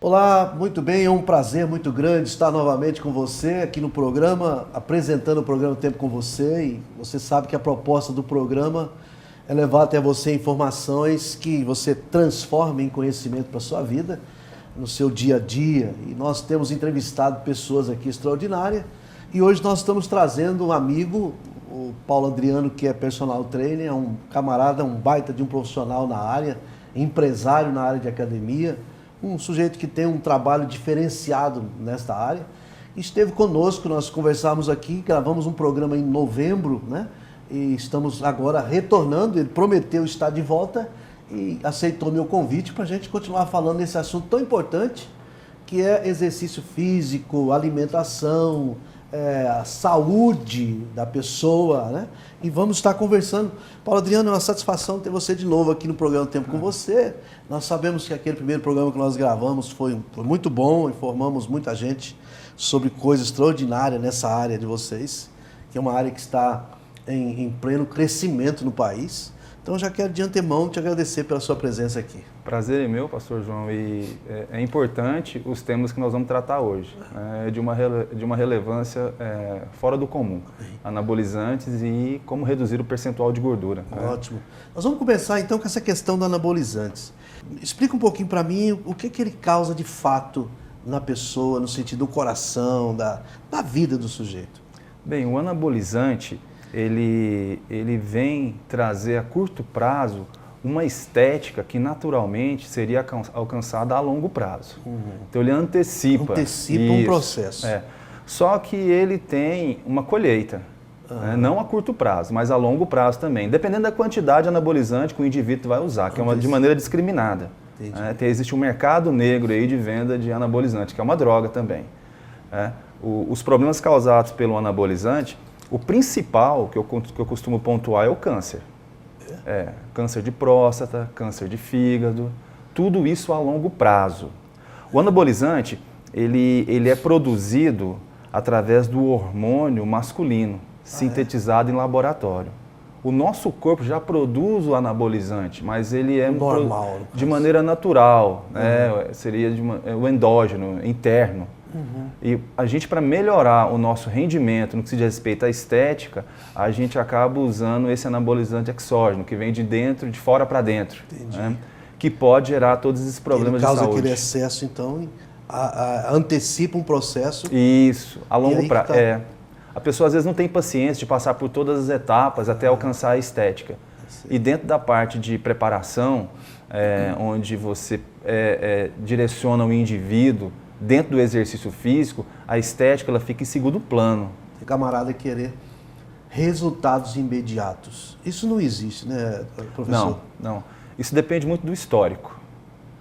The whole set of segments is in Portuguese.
Olá, muito bem, é um prazer muito grande estar novamente com você aqui no programa, apresentando o programa Tempo com Você. E você sabe que a proposta do programa é levar até você informações que você transforme em conhecimento para a sua vida, no seu dia a dia. E nós temos entrevistado pessoas aqui extraordinárias e hoje nós estamos trazendo um amigo, o Paulo Adriano, que é personal trainer, é um camarada, um baita de um profissional na área, empresário na área de academia, um sujeito que tem um trabalho diferenciado nesta área. Esteve conosco, nós conversamos aqui, gravamos um programa em novembro, né? E estamos agora retornando. Ele prometeu estar de volta e aceitou meu convite para a gente continuar falando desse assunto tão importante, que é exercício físico, alimentação, a saúde da pessoa, né? E vamos estar conversando. Paulo Adriano, é uma satisfação ter você de novo aqui no programa Tempo com Você. Nós sabemos que aquele primeiro programa que nós gravamos foi muito bom, informamos muita gente sobre coisas extraordinárias nessa área de vocês, que é uma área que está em pleno crescimento no país. Então já quero de antemão te agradecer pela sua presença aqui. Prazer é meu, pastor João, e é importante os temas que nós vamos tratar hoje, de uma relevância fora do comum, anabolizantes e como reduzir o percentual de gordura. Ótimo. Nós vamos começar então com essa questão do anabolizantes. Explica um pouquinho para mim o que ele causa de fato na pessoa, no sentido do coração, da vida do sujeito. Bem, o anabolizante, ele vem trazer a curto prazo uma estética que naturalmente seria alcançada a longo prazo. Então ele antecipa um processo. Só que ele tem uma colheita, não a curto prazo, mas a longo prazo também, dependendo da quantidade anabolizante que o indivíduo vai usar, que é de maneira discriminada. Existe um mercado negro aí de venda de anabolizante, que é uma droga também. Os problemas causados pelo anabolizante, o principal que eu costumo pontuar é o câncer. Câncer de próstata, câncer de fígado, tudo isso a longo prazo. O anabolizante, ele é produzido através do hormônio masculino, sintetizado em laboratório. O nosso corpo já produz o anabolizante, mas ele é normal, de maneira natural, seria o endógeno, interno. E a gente, para melhorar o nosso rendimento no que se diz respeito à estética, a gente acaba usando esse anabolizante exógeno, que vem de dentro, de fora para dentro, que pode gerar todos esses problemas de saúde. Causa aquele excesso, então, antecipa um processo. Isso, a longo prazo. A pessoa às vezes não tem paciência de passar por todas as etapas até alcançar a estética. E dentro da parte de preparação, onde você direciona o indivíduo, dentro do exercício físico, a estética ela fica em segundo plano. Tem camarada querer resultados imediatos. Isso não existe, né, professor? Não. Isso depende muito do histórico.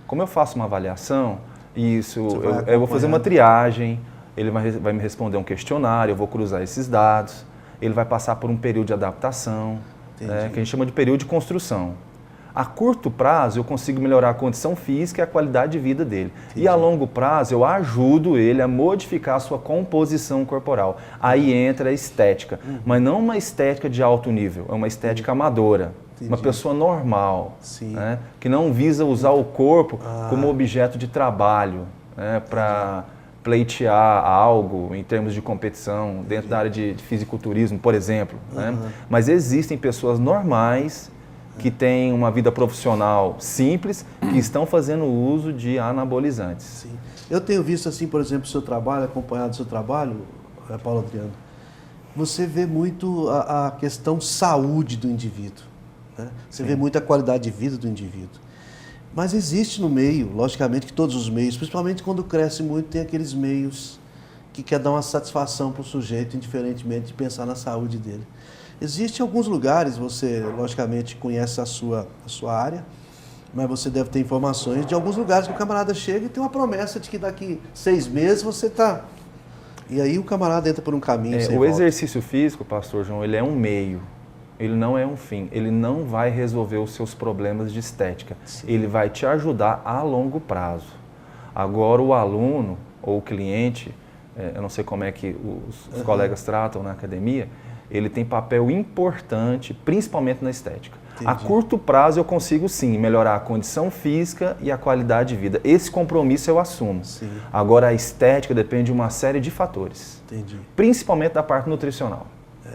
Como eu faço uma avaliação, eu vou fazer uma triagem, ele vai me responder um questionário, eu vou cruzar esses dados, ele vai passar por um período de adaptação, que a gente chama de período de construção. A curto prazo, eu consigo melhorar a condição física e a qualidade de vida dele. E a longo prazo, eu ajudo ele a modificar a sua composição corporal. Aí entra a estética, mas não uma estética de alto nível, é uma estética amadora. Uma pessoa normal, que não visa usar o corpo como objeto de trabalho, para pleitear algo em termos de competição, dentro da área de fisiculturismo, por exemplo. Mas existem pessoas normais que têm uma vida profissional simples, que estão fazendo uso de anabolizantes. Sim. Eu tenho visto, assim, por exemplo, o seu trabalho, acompanhado do seu trabalho, Paulo Adriano, você vê muito a questão saúde do indivíduo, né? Você vê muito a qualidade de vida do indivíduo. Mas existe no meio, logicamente que todos os meios, principalmente quando cresce muito, tem aqueles meios que quer dar uma satisfação para o sujeito, indiferentemente de pensar na saúde dele. Existem alguns lugares, você logicamente conhece a sua área, mas você deve ter informações de alguns lugares que o camarada chega e tem uma promessa de que daqui 6 meses você está... E aí o camarada entra por um caminho sem volta. Exercício físico, pastor João, ele é um meio, ele não é um fim, ele não vai resolver os seus problemas de estética, ele vai te ajudar a longo prazo. Agora o aluno ou o cliente, eu não sei como é que os colegas tratam na academia, ele tem papel importante, principalmente na estética. A curto prazo eu consigo sim melhorar a condição física e a qualidade de vida. Esse compromisso eu assumo. Sim. Agora a estética depende de uma série de fatores. Entendi. Principalmente da parte nutricional.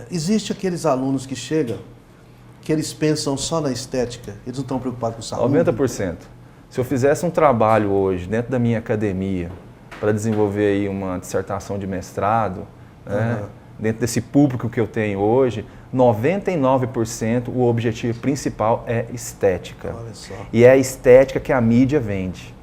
Existe aqueles alunos que chegam, que eles pensam só na estética, eles não estão preocupados com saúde? 90%. Se eu fizesse um trabalho hoje dentro da minha academia para desenvolver aí uma dissertação de mestrado, né, dentro desse público que eu tenho hoje, 99% o objetivo principal é estética. Olha só. E é a estética que a mídia vende.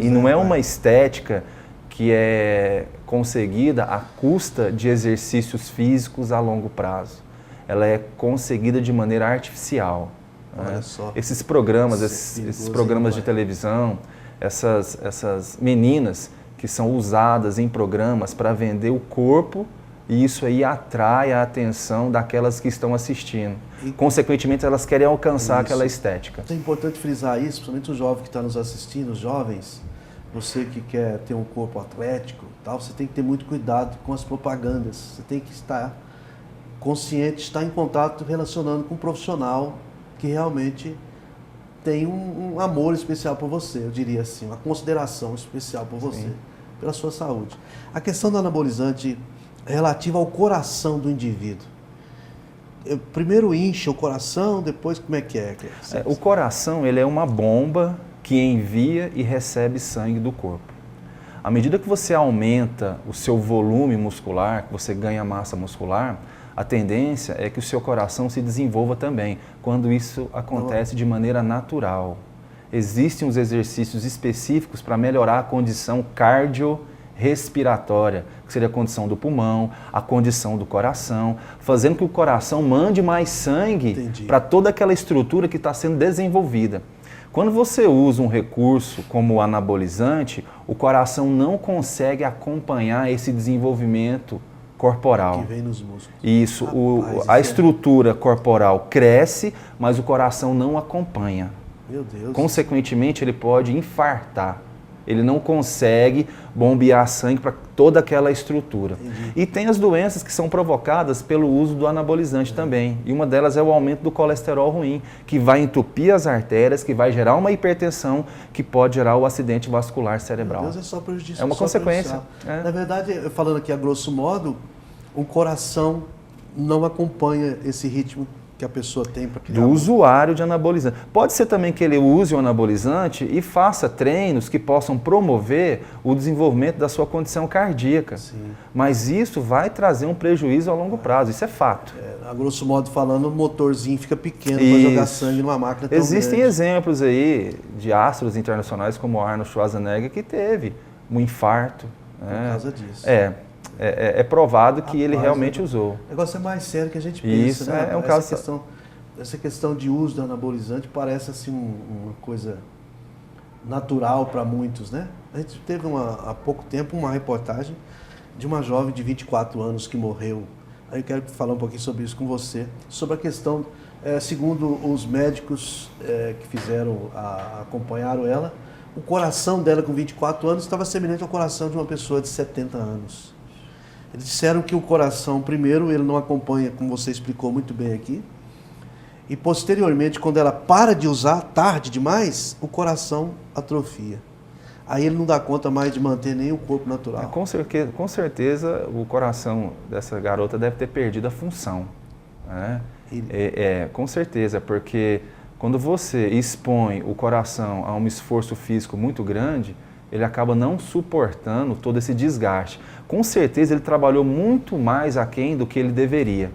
E não é uma estética que é conseguida à custa de exercícios físicos a longo prazo. Ela é conseguida de maneira artificial. Olha só. Esses programas, esses programas de televisão, essas meninas que são usadas em programas para vender o corpo, e isso aí atrai a atenção daquelas que estão assistindo. Consequentemente, elas querem alcançar aquela estética. É importante frisar isso, principalmente o jovem que está nos assistindo, os jovens, você que quer ter um corpo atlético, tal, você tem que ter muito cuidado com as propagandas. Você tem que estar consciente, estar em contato, relacionando com um profissional que realmente tem um amor especial por você, eu diria assim, uma consideração especial por você, pela sua saúde. A questão do anabolizante é relativa ao coração do indivíduo. Primeiro incha o coração, depois como é que é? O coração, ele é uma bomba que envia e recebe sangue do corpo. À medida que você aumenta o seu volume muscular, que você ganha massa muscular, a tendência é que o seu coração se desenvolva também, quando isso acontece de maneira natural. Existem os exercícios específicos para melhorar a condição cardiorrespiratória, que seria a condição do pulmão, a condição do coração, fazendo que o coração mande mais sangue para toda aquela estrutura que está sendo desenvolvida. Quando você usa um recurso como o anabolizante, o coração não consegue acompanhar esse desenvolvimento corporal. Que vem nos músculos. Isso, a estrutura corporal cresce, mas o coração não acompanha. Meu Deus. Consequentemente, ele pode infartar. Ele não consegue bombear sangue para toda aquela estrutura. Entendi. E tem as doenças que são provocadas pelo uso do anabolizante também. E uma delas é o aumento do colesterol ruim, que vai entupir as artérias, que vai gerar uma hipertensão, que pode gerar o acidente vascular cerebral. Meu Deus, é só prejudicial. É uma consequência. Na verdade, falando aqui a grosso modo, o coração não acompanha esse ritmo que a pessoa tem para criar. Do usuário de anabolizante. Pode ser também que ele use o anabolizante e faça treinos que possam promover o desenvolvimento da sua condição cardíaca. Sim. Mas isso vai trazer um prejuízo a longo prazo, isso é fato. A grosso modo falando, o motorzinho fica pequeno para jogar sangue numa máquina tão Existem grande. exemplos aí de astros internacionais como Arnold Schwarzenegger que teve um infarto. Por causa disso. É provado que ele realmente usou. O negócio é mais sério que a gente pensa, Isso, né? é um caso... Essa questão de uso do anabolizante parece assim uma coisa natural para muitos, né? A gente teve há pouco tempo uma reportagem de uma jovem de 24 anos que morreu. Aí eu quero falar um pouquinho sobre isso com você, sobre a questão, segundo os médicos que acompanharam ela, o coração dela com 24 anos estava semelhante ao coração de uma pessoa de 70 anos. Eles disseram que o coração, primeiro, ele não acompanha, como você explicou muito bem aqui, e posteriormente, quando ela para de usar, tarde demais, o coração atrofia. Aí ele não dá conta mais de manter nem o corpo natural. Com certeza o coração dessa garota deve ter perdido a função. Né? Com certeza, porque quando você expõe o coração a um esforço físico muito grande, ele acaba não suportando todo esse desgaste. Com certeza ele trabalhou muito mais aquém do que ele deveria.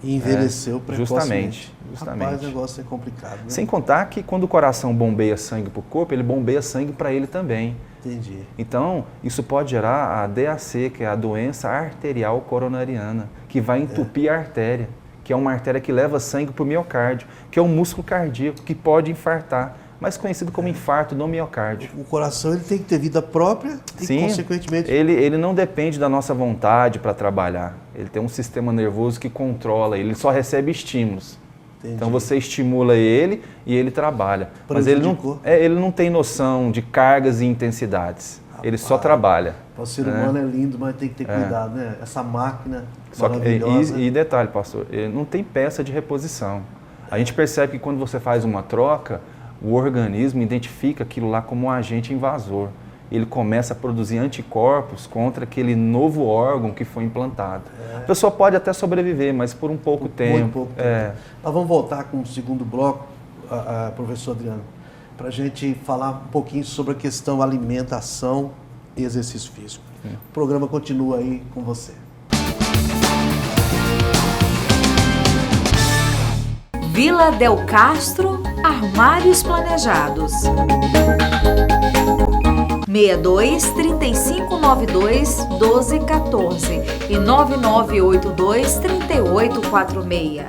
E envelheceu precocemente. Justamente. Rapaz, o negócio é complicado, né? Sem contar que quando o coração bombeia sangue para o corpo, ele bombeia sangue para ele também. Entendi. Então, isso pode gerar a DAC, que é a doença arterial coronariana, que vai entupir a artéria, que é uma artéria que leva sangue para o miocárdio, que é um músculo cardíaco que pode infartar, mais conhecido como infarto no miocárdio. O coração ele tem que ter vida própria e, sim, consequentemente... Ele não depende da nossa vontade para trabalhar. Ele tem um sistema nervoso que controla ele só recebe estímulos. Entendi. Então você estimula ele e ele trabalha. Mas ele não tem noção de cargas e intensidades. Ele só trabalha. O ser humano é lindo, mas tem que ter cuidado, né? Essa máquina só maravilhosa. E detalhe, pastor, ele não tem peça de reposição. A gente percebe que quando você faz uma troca, o organismo identifica aquilo lá como um agente invasor. Ele começa a produzir anticorpos contra aquele novo órgão que foi implantado. A pessoa pode até sobreviver, mas por um pouco tempo. Muito pouco tempo. Nós vamos voltar com o segundo bloco, professor Adriano, para a gente falar um pouquinho sobre a questão alimentação e exercício físico. O programa continua aí com você. Vila Del Castro, Armários Planejados. 62 3592 1214 e 9982 3846.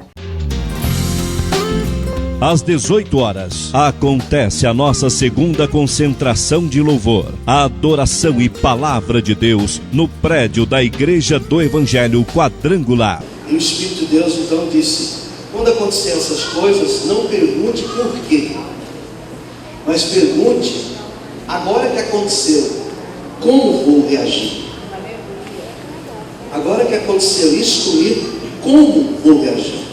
Às 18 horas, acontece a nossa segunda concentração de louvor, a adoração e palavra de Deus no prédio da Igreja do Evangelho Quadrangular. E o Espírito de Deus então disse: quando acontecerem essas coisas, não pergunte por quê, mas pergunte, agora que aconteceu, como vou reagir? Agora que aconteceu isso comigo, como vou reagir?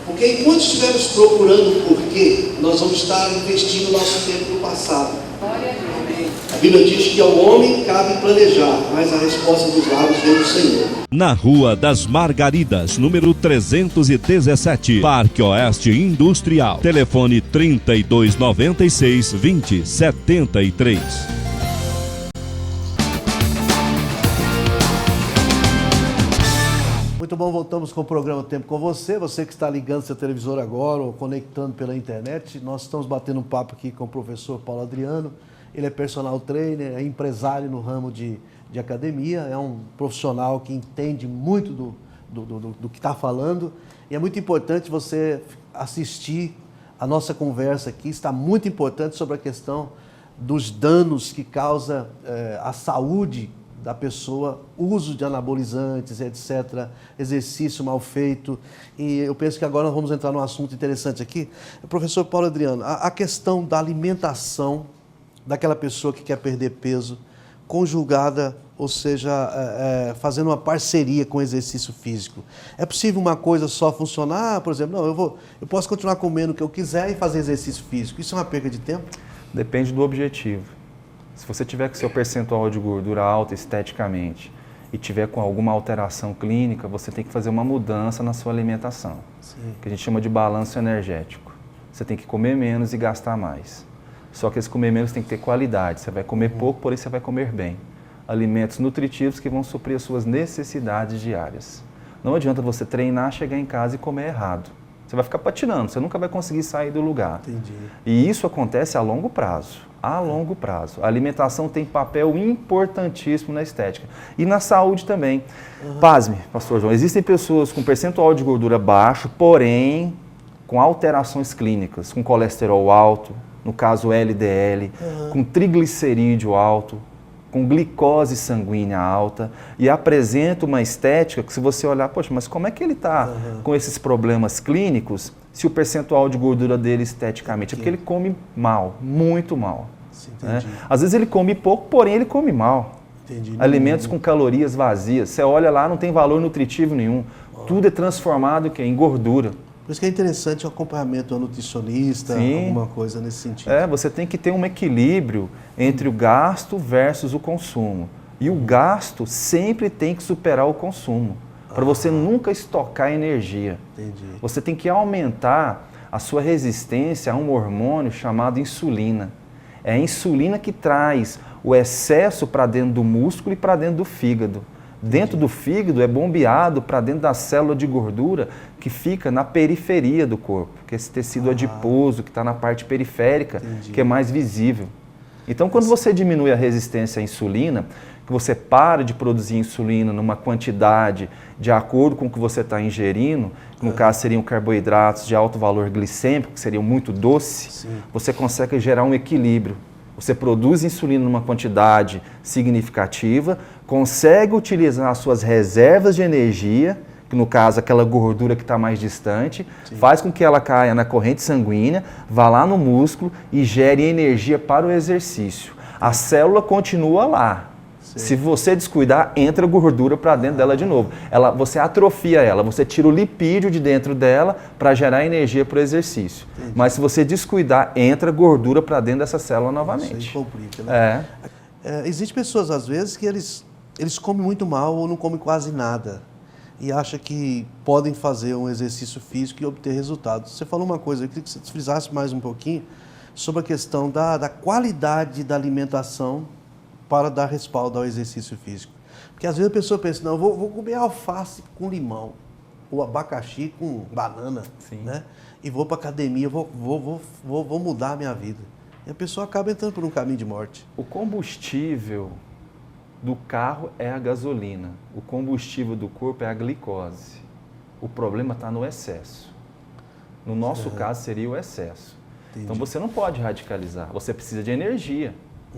Porque enquanto estivermos procurando o porquê, nós vamos estar investindo nosso tempo no passado. A Bíblia diz que ao homem cabe planejar, mas a resposta dos lábios vem do Senhor. Na Rua das Margaridas, número 317, Parque Oeste Industrial. Telefone 3296 2073. Muito bom, voltamos com o programa Tempo com Você. Você que está ligando seu televisor agora ou conectando pela internet, nós estamos batendo um papo aqui com o professor Paulo Adriano. Ele é personal trainer, é empresário no ramo de academia, é um profissional que entende muito do que está falando. E é muito importante você assistir a nossa conversa aqui, está muito importante sobre a questão dos danos que causa a saúde da pessoa, uso de anabolizantes, etc., exercício mal feito. E eu penso que agora nós vamos entrar num assunto interessante aqui. Professor Paulo Adriano, a questão da alimentação daquela pessoa que quer perder peso, conjugada, ou seja, fazendo uma parceria com o exercício físico. É possível uma coisa só funcionar? Por exemplo, não, eu posso continuar comendo o que eu quiser e fazer exercício físico. Isso é uma perda de tempo? Depende do objetivo. Se você tiver com seu percentual de gordura alto esteticamente e tiver com alguma alteração clínica, você tem que fazer uma mudança na sua alimentação, que a gente chama de balanço energético. Você tem que comer menos e gastar mais. Só que esse comer menos tem que ter qualidade. Você vai comer pouco, porém você vai comer bem. Alimentos nutritivos que vão suprir as suas necessidades diárias. Não adianta você treinar, chegar em casa e comer errado. Você vai ficar patinando, você nunca vai conseguir sair do lugar. Entendi. E isso acontece a longo prazo. A longo prazo. A alimentação tem papel importantíssimo na estética. E na saúde também. Pasme, pastor João, existem pessoas com percentual de gordura baixo, porém com alterações clínicas, com colesterol alto, no caso LDL, com triglicerídeo alto, com glicose sanguínea alta, e apresenta uma estética que, se você olhar, poxa, mas como é que ele está com esses problemas clínicos se o percentual de gordura dele esteticamente? É porque ele come mal, muito mal. Sim, né? Às vezes ele come pouco, porém ele come mal. Entendi. Alimentos com calorias vazias. Você olha lá, não tem valor nutritivo nenhum. Tudo é transformado em gordura. Por isso que é interessante o acompanhamento do nutricionista, alguma coisa nesse sentido. Você tem que ter um equilíbrio entre o gasto versus o consumo. E o gasto sempre tem que superar o consumo, para você nunca estocar energia. Entendi. Você tem que aumentar a sua resistência a um hormônio chamado insulina. É a insulina que traz o excesso para dentro do músculo e para dentro do fígado. Dentro do fígado é bombeado para dentro da célula de gordura que fica na periferia do corpo, que é esse tecido adiposo que está na parte periférica, que é mais visível. Então, quando você diminui a resistência à insulina, que você para de produzir insulina numa quantidade de acordo com o que você está ingerindo, que no caso seriam carboidratos de alto valor glicêmico, que seriam muito doces, você consegue gerar um equilíbrio. Você produz insulina numa quantidade significativa, consegue utilizar as suas reservas de energia, que no caso aquela gordura que está mais distante, faz com que ela caia na corrente sanguínea, vá lá no músculo e gere energia para o exercício. A célula continua lá, Se você descuidar, entra gordura para dentro dela de novo. Você atrofia ela, você tira o lipídio de dentro dela para gerar energia para o exercício. Entendi. Mas se você descuidar, entra gordura para dentro dessa célula novamente. Isso aí complica, né? Existem pessoas, às vezes, que eles comem muito mal ou não comem quase nada e acham que podem fazer um exercício físico e obter resultados. Você falou uma coisa, eu queria que você frisasse mais um pouquinho sobre a questão da qualidade da alimentação para dar respaldo ao exercício físico. Porque às vezes a pessoa pensa, não, eu vou comer alface com limão, ou abacaxi com banana, né? E vou para a academia, vou mudar a minha vida. E a pessoa acaba entrando por um caminho de morte. O combustível do carro é a gasolina, o combustível do corpo é a glicose. O problema está no excesso. No nosso caso seria o excesso. Entendi. Então você não pode radicalizar, você precisa de energia.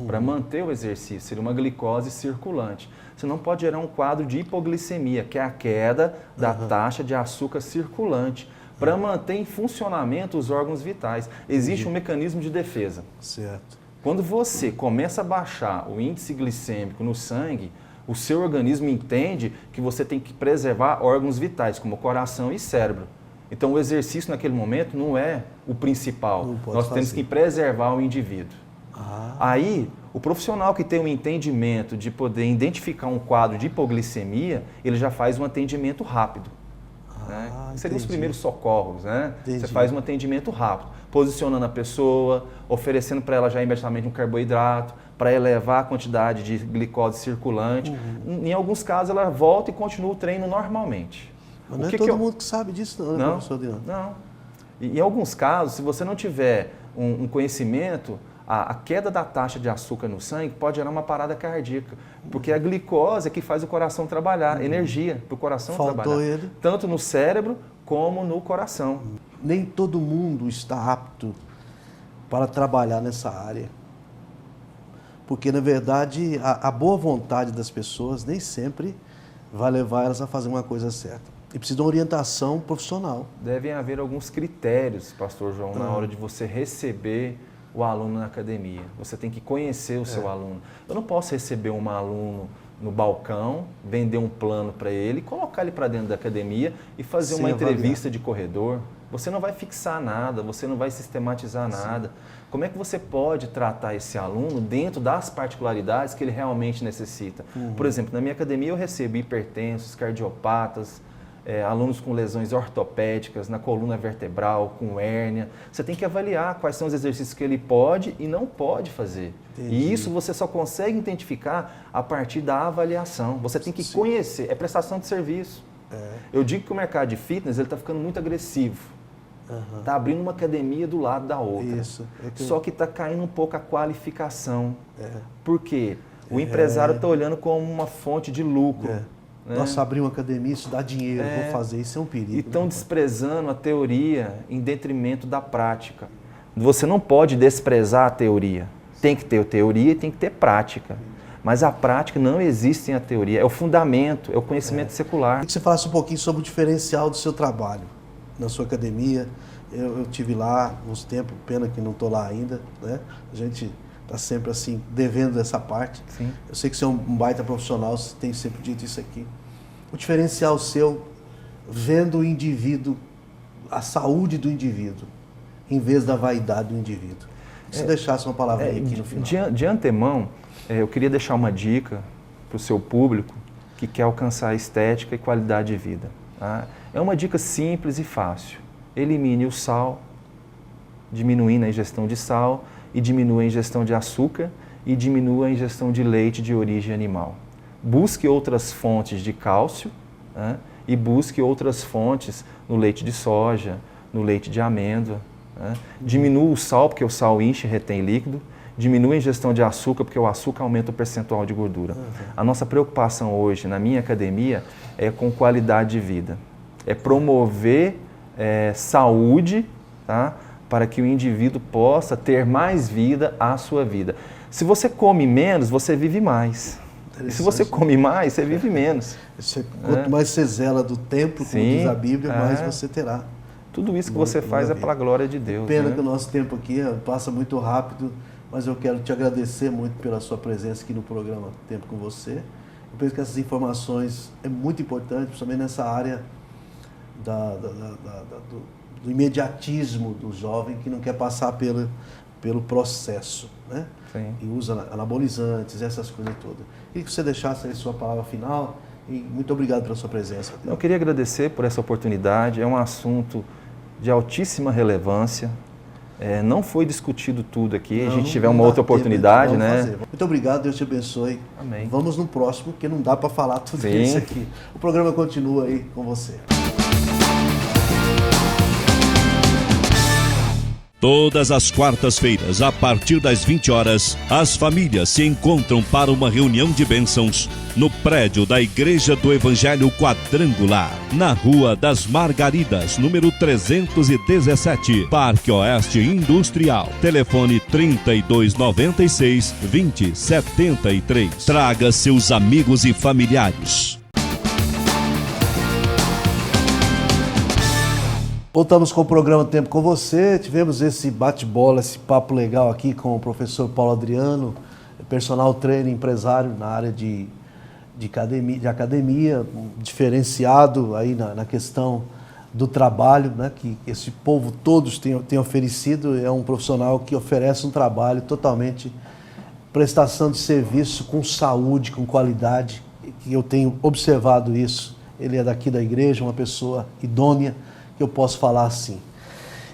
Para manter o exercício, seria uma glicose circulante. Você não pode gerar um quadro de hipoglicemia, que é a queda da taxa de açúcar circulante, para manter em funcionamento os órgãos vitais. Existe um mecanismo de defesa. Certo. Quando você começa a baixar o índice glicêmico no sangue, o seu organismo entende que você tem que preservar órgãos vitais, como coração e cérebro. Então o exercício naquele momento não é o principal. Nós temos que preservar o indivíduo. Aí, o profissional que tem um entendimento de poder identificar um quadro de hipoglicemia, ele já faz um atendimento rápido. Né? Seriam os primeiros socorros, né? Você faz um atendimento rápido, posicionando a pessoa, oferecendo para ela já imediatamente um carboidrato, para elevar a quantidade de glicose circulante. Em alguns casos, ela volta e continua o treino normalmente. Mas não é todo mundo que sabe disso, não, né, professor Adriano? Não. Em alguns casos, se você não tiver um conhecimento, a queda da taxa de açúcar no sangue pode gerar uma parada cardíaca, porque a glicose é que faz o coração trabalhar, energia para o coração trabalhar, tanto no cérebro como no coração. Nem todo mundo está apto para trabalhar nessa área, porque na verdade a boa vontade das pessoas nem sempre vai levar elas a fazer uma coisa certa. E precisa de uma orientação profissional. Devem haver alguns critérios, pastor João, na hora de você receber o aluno na academia. Você tem que conhecer o seu aluno. Eu não posso receber um aluno no balcão, vender um plano para ele, colocar ele para dentro da academia e fazer uma entrevista de corredor. Você não vai fixar nada, você não vai sistematizar nada. Como é que você pode tratar esse aluno dentro das particularidades que ele realmente necessita? Por exemplo, na minha academia eu recebo hipertensos, cardiopatas, alunos com lesões ortopédicas, na coluna vertebral, com hérnia. Você tem que avaliar quais são os exercícios que ele pode e não pode fazer. Entendi. E isso você só consegue identificar a partir da avaliação. Você tem que conhecer, é prestação de serviço. Eu digo que o mercado de fitness está ficando muito agressivo. Está abrindo uma academia do lado da outra. Só que está caindo um pouco a qualificação. Por quê? O empresário está olhando como uma fonte de lucro. Né? Nossa, abrir uma academia, isso dá dinheiro, vou fazer, isso é um perigo. E estão desprezando a teoria em detrimento da prática. Você não pode desprezar a teoria. Tem que ter teoria e tem que ter prática. Mas a prática não existe sem a teoria. É o fundamento, é o conhecimento secular. Queria que você falasse um pouquinho sobre o diferencial do seu trabalho na sua academia. Eu tive lá uns tempos, pena que não estou lá ainda, né? A gente está sempre assim, devendo essa parte. Sim. Eu sei que você é um baita profissional, você tem sempre dito isso aqui. O diferencial seu, vendo o indivíduo, a saúde do indivíduo, em vez da vaidade do indivíduo. Se deixasse uma palavrinha aqui no final. De antemão, eu queria deixar uma dica para o seu público que quer alcançar estética e qualidade de vida. Tá? É uma dica simples e fácil. Elimine o sal, diminuindo a ingestão de sal, e diminua a ingestão de açúcar e diminua a ingestão de leite de origem animal. Busque outras fontes de cálcio, né? E busque outras fontes no leite de soja, no leite de amêndoa. Né? Diminua o sal, porque o sal enche e retém líquido. Diminua a ingestão de açúcar, porque o açúcar aumenta o percentual de gordura. A nossa preocupação hoje na minha academia é com qualidade de vida. É promover saúde, tá? Para que o indivíduo possa ter mais vida à sua vida. Se você come menos, você vive mais. E se você come mais, você vive menos. Quanto mais você zela do templo, como diz a Bíblia, mais você terá. Tudo isso que você faz é para a glória de Deus. Pena que o nosso tempo aqui passa muito rápido mas eu quero te agradecer muito pela sua presença aqui no programa Tempo com Você. Eu penso que essas informações é muito importante, principalmente nessa área do imediatismo do jovem que não quer passar pelo processo, né? Sim. E usa anabolizantes, essas coisas todas. Queria que você deixasse aí sua palavra final e muito obrigado pela sua presença. Eu queria agradecer por essa oportunidade, é um assunto de altíssima relevância. Não foi discutido tudo aqui, a gente tiver uma outra oportunidade, né? Fazer. Muito obrigado, Deus te abençoe. Amém. Vamos no próximo, porque não dá para falar tudo Sim. isso aqui. O programa continua aí com você. Todas as quartas-feiras, a partir das 20 horas, as famílias se encontram para uma reunião de bênçãos no prédio da Igreja do Evangelho Quadrangular, na Rua das Margaridas, número 317, Parque Oeste Industrial. Telefone 3296-2073. Traga seus amigos e familiares. Voltamos com o programa Tempo com Você. Tivemos esse bate-bola, esse papo legal aqui com o professor Paulo Adriano, personal trainer, empresário na área de academia, diferenciado aí na questão do trabalho, né, que esse povo todos tem oferecido. É um profissional que oferece um trabalho totalmente prestação de serviço com saúde, com qualidade, que eu tenho observado isso. Ele é daqui da igreja, uma pessoa idônea, eu posso falar assim.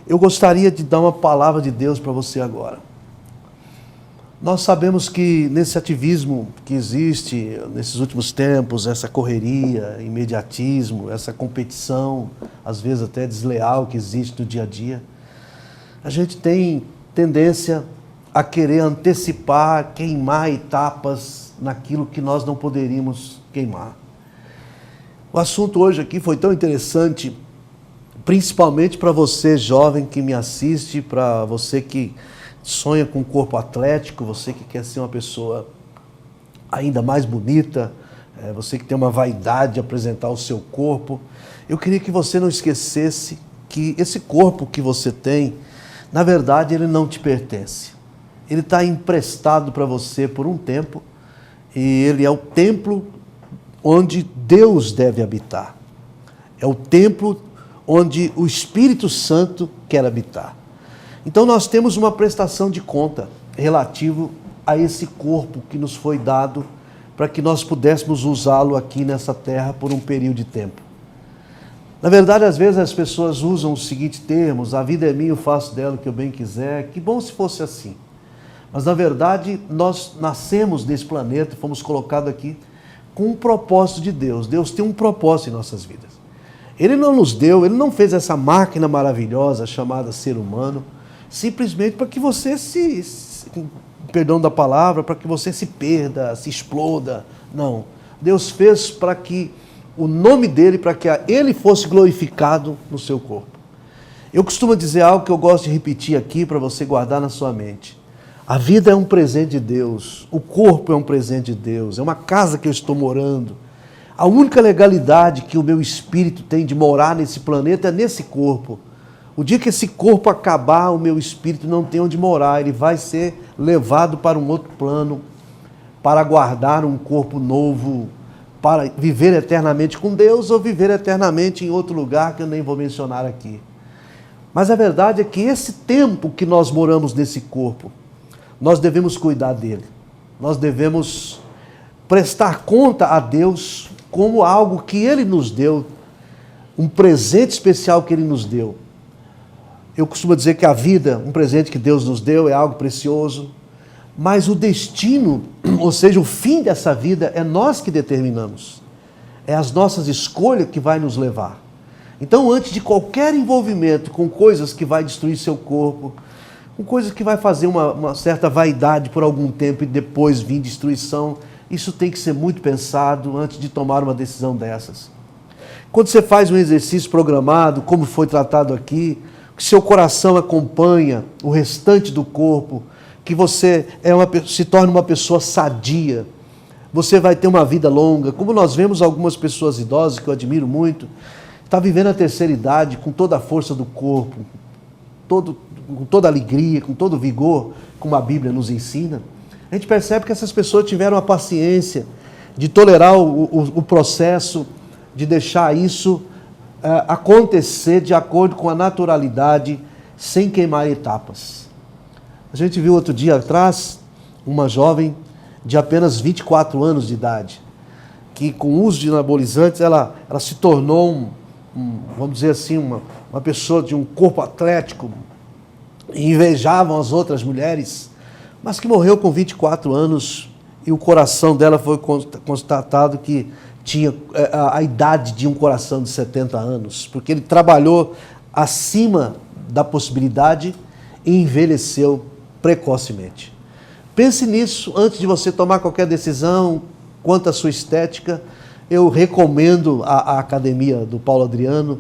Eu gostaria de dar uma palavra de Deus para você agora. Nós sabemos que nesse ativismo que existe nesses últimos tempos, essa correria, imediatismo, essa competição, às vezes até desleal que existe no dia a dia, a gente tem tendência a querer antecipar, queimar etapas naquilo que nós não poderíamos queimar. O assunto hoje aqui foi tão interessante, principalmente para você jovem que me assiste, para você que sonha com um corpo atlético, você que quer ser uma pessoa ainda mais bonita, você que tem uma vaidade de apresentar o seu corpo. Eu queria que você não esquecesse que esse corpo que você tem, na verdade, ele não te pertence. Ele está emprestado para você por um tempo e ele é o templo onde Deus deve habitar. É o templo onde o Espírito Santo quer habitar. Então nós temos uma prestação de conta relativo a esse corpo que nos foi dado para que nós pudéssemos usá-lo aqui nessa terra por um período de tempo. Na verdade, às vezes as pessoas usam os seguintes termos: a vida é minha, eu faço dela o que eu bem quiser. Que bom se fosse assim. Mas na verdade nós nascemos nesse planeta, fomos colocados aqui com um propósito de Deus. Deus tem um propósito em nossas vidas. Ele não nos deu, Ele não fez essa máquina maravilhosa chamada ser humano, simplesmente para que você perdão da palavra, para que você se perda, se exploda. Não. Deus fez para que o nome dEle, para que Ele fosse glorificado no seu corpo. Eu costumo dizer algo que eu gosto de repetir aqui para você guardar na sua mente. A vida é um presente de Deus, o corpo é um presente de Deus, é uma casa que eu estou morando. A única legalidade que o meu espírito tem de morar nesse planeta é nesse corpo. O dia que esse corpo acabar, o meu espírito não tem onde morar. Ele vai ser levado para um outro plano, para guardar um corpo novo, para viver eternamente com Deus ou viver eternamente em outro lugar que eu nem vou mencionar aqui. Mas a verdade é que esse tempo que nós moramos nesse corpo, nós devemos cuidar dele. Nós devemos prestar conta a Deus como algo que Ele nos deu, um presente especial que Ele nos deu. Eu costumo dizer que a vida, um presente que Deus nos deu, é algo precioso, mas o destino, ou seja, o fim dessa vida, é nós que determinamos. É as nossas escolhas que vai nos levar. Então, antes de qualquer envolvimento com coisas que vai destruir seu corpo, com coisas que vai fazer uma certa vaidade por algum tempo e depois vir destruição, isso tem que ser muito pensado antes de tomar uma decisão dessas. Quando você faz um exercício programado, como foi tratado aqui, que seu coração acompanha o restante do corpo, que você se torne uma pessoa sadia, você vai ter uma vida longa. Como nós vemos algumas pessoas idosas, que eu admiro muito, está vivendo a terceira idade com toda a força do corpo, com toda alegria, com todo vigor, como a Bíblia nos ensina, a gente percebe que essas pessoas tiveram a paciência de tolerar o processo, de deixar isso acontecer de acordo com a naturalidade, sem queimar etapas. A gente viu outro dia atrás uma jovem de apenas 24 anos de idade, que com o uso de anabolizantes ela se tornou, vamos dizer assim, uma pessoa de um corpo atlético, e invejavam as outras mulheres, mas que morreu com 24 anos e o coração dela foi constatado que tinha a idade de um coração de 70 anos, porque ele trabalhou acima da possibilidade e envelheceu precocemente. Pense nisso antes de você tomar qualquer decisão quanto à sua estética. Eu recomendo a academia do Paulo Adriano,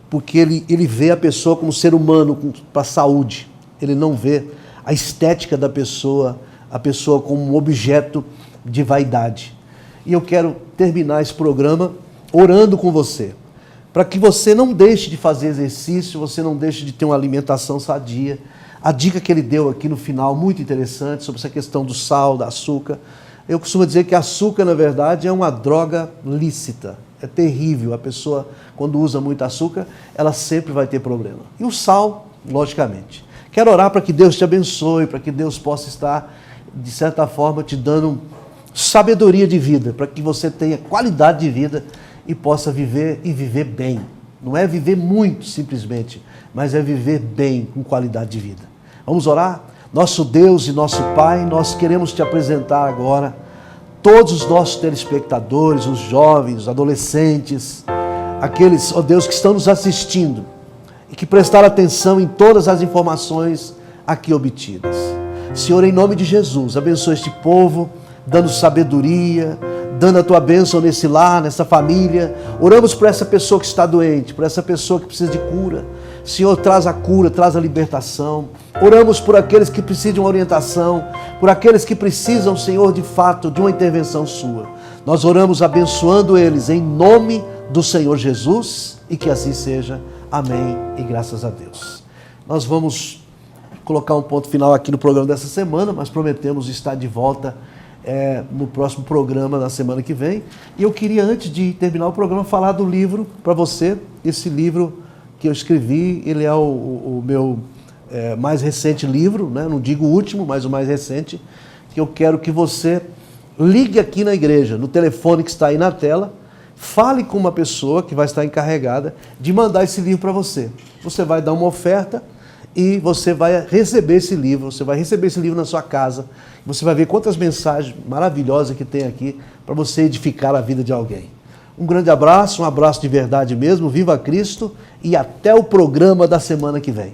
porque ele vê a pessoa como ser humano para a saúde. Ele não vê a estética da pessoa, a pessoa como um objeto de vaidade. E eu quero terminar esse programa orando com você, para que você não deixe de fazer exercício, você não deixe de ter uma alimentação sadia. A dica que ele deu aqui no final, muito interessante, sobre essa questão do sal, do açúcar. Eu costumo dizer que açúcar, na verdade, é uma droga lícita. É terrível. A pessoa, quando usa muito açúcar, ela sempre vai ter problema. E o sal, logicamente. Quero orar para que Deus te abençoe, para que Deus possa estar, de certa forma, te dando sabedoria de vida, para que você tenha qualidade de vida e possa viver e viver bem. Não é viver muito, simplesmente, mas é viver bem, com qualidade de vida. Vamos orar? Nosso Deus e nosso Pai, nós queremos te apresentar agora todos os nossos telespectadores, os jovens, os adolescentes, aqueles, ó Deus, que estão nos assistindo e que prestaram atenção em todas as informações aqui obtidas. Senhor, em nome de Jesus, abençoa este povo, dando sabedoria, dando a tua bênção nesse lar, nessa família. Oramos por essa pessoa que está doente, por essa pessoa que precisa de cura. Senhor, traz a cura, traz a libertação. Oramos por aqueles que precisam de uma orientação, por aqueles que precisam, Senhor, de fato, de uma intervenção sua. Nós oramos abençoando eles em nome do Senhor Jesus, e que assim seja. Amém e graças a Deus. Nós vamos colocar um ponto final aqui no programa dessa semana, mas prometemos estar de volta no próximo programa da semana que vem. E eu queria, antes de terminar o programa, falar do livro para você. Esse livro que eu escrevi, ele é o meu mais recente livro, né? Não digo o último, mas o mais recente, que eu quero que você ligue aqui na igreja, no telefone que está aí na tela, fale com uma pessoa que vai estar encarregada de mandar esse livro para você. Você vai dar uma oferta e você vai receber esse livro, na sua casa. Você vai ver quantas mensagens maravilhosas que tem aqui para você edificar a vida de alguém. Um grande abraço, um abraço de verdade mesmo, viva Cristo e até o programa da semana que vem.